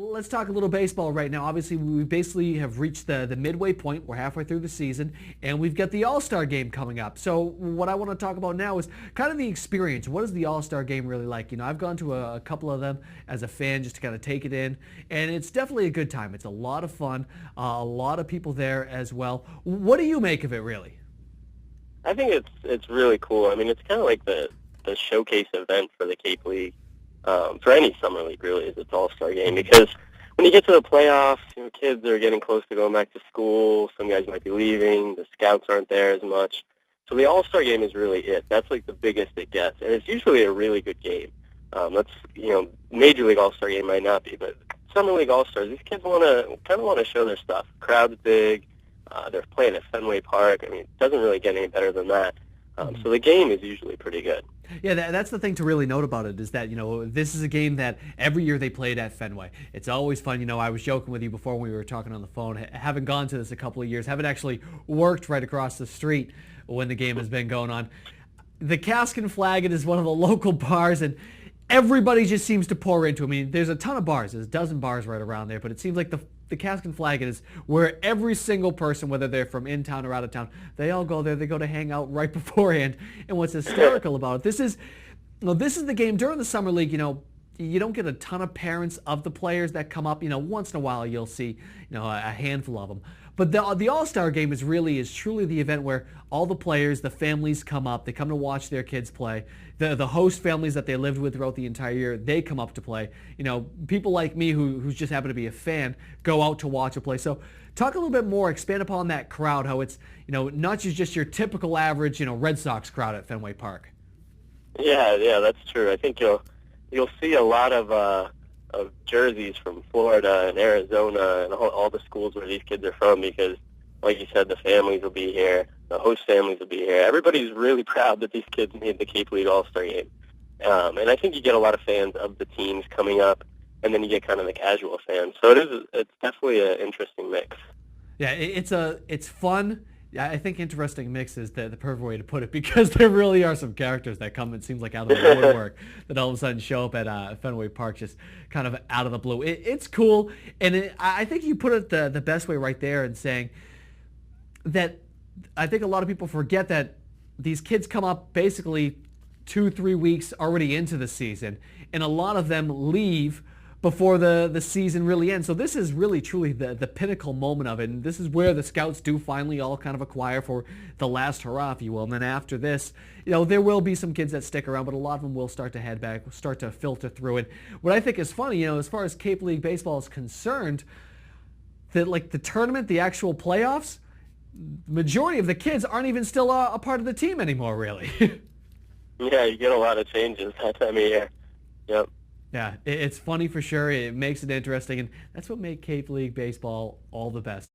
Let's talk a little baseball right now. Obviously, we basically have reached the midway point. We're halfway through the season, and we've got the All-Star game coming up. So what I want to talk about now is kind of the experience. What is the All-Star game really like? I've gone to a couple of them as a fan just to kind of take it in, and it's definitely a good time. It's a lot of fun, a lot of people there as well. What do you make of it, really? I think it's really cool. I mean, it's kind of like the showcase event for the Cape League, for any summer league really, is its All-Star game, because when you get to the playoffs, kids are getting close to going back to school. Some guys might be leaving. The scouts aren't there as much. So the All-Star game is really it. That's like the biggest it gets, and it's usually a really good game. Major League All-Star game might not be, but Summer League All-Stars, these kids want to show their stuff. Crowd's big. They're playing at Fenway Park. I mean, it doesn't really get any better than that. So the game is usually pretty good. Yeah, that's the thing to really note about it is that, this is a game that every year they played at Fenway. It's always fun. I was joking with you before when we were talking on the phone. Haven't gone to this a couple of years. Haven't actually worked right across the street when the game has been going on. The Cask and Flagon is one of the local bars, and everybody just seems to pour into it. I mean, there's a ton of bars. There's a dozen bars right around there, but it seems like the Cask and Flagon is where every single person, whether they're from in town or out of town, they all go there. They go to hang out right beforehand. And what's hysterical about it, this is the game during the summer league. You don't get a ton of parents of the players that come up. Once in a while you'll see a handful of them. But the All-Star game is truly the event where all the players, the families come up. They come to watch their kids play. The host families that they lived with throughout the entire year, they come up to play. People like me who just happen to be a fan go out to watch a play. So talk a little bit more, expand upon that crowd, how it's not just your typical average Red Sox crowd at Fenway Park. Yeah, that's true. I think you'll see a lot of jerseys from Florida and Arizona and all the schools where these kids are from, because, like you said, the families will be here, the host families will be here. Everybody's really proud that these kids made the Cape League All-Star game. And I think you get a lot of fans of the teams coming up, and then you get kind of the casual fans. So it's definitely an interesting mix. Yeah, it's fun. Yeah, I think interesting mix is the perfect way to put it, because there really are some characters that come, it seems like, out of the woodwork that all of a sudden show up at Fenway Park just kind of out of the blue. It's cool, and I think you put it the best way right there in saying that I think a lot of people forget that these kids come up basically 2-3 weeks already into the season, and a lot of them leave before the season really ends. So this is really truly the pinnacle moment of it, and this is where the scouts do finally all kind of acquire for the last hurrah, if you will. And then after this, there will be some kids that stick around, but a lot of them will start to head back, start to filter through. And what I think is funny, as far as Cape League baseball is concerned, that like the tournament, the actual playoffs, majority of the kids aren't even still a part of the team anymore, really. Yeah, you get a lot of changes that time of year. Yep. Yeah, it's funny for sure. It makes it interesting, and that's what makes Cape League baseball all the best.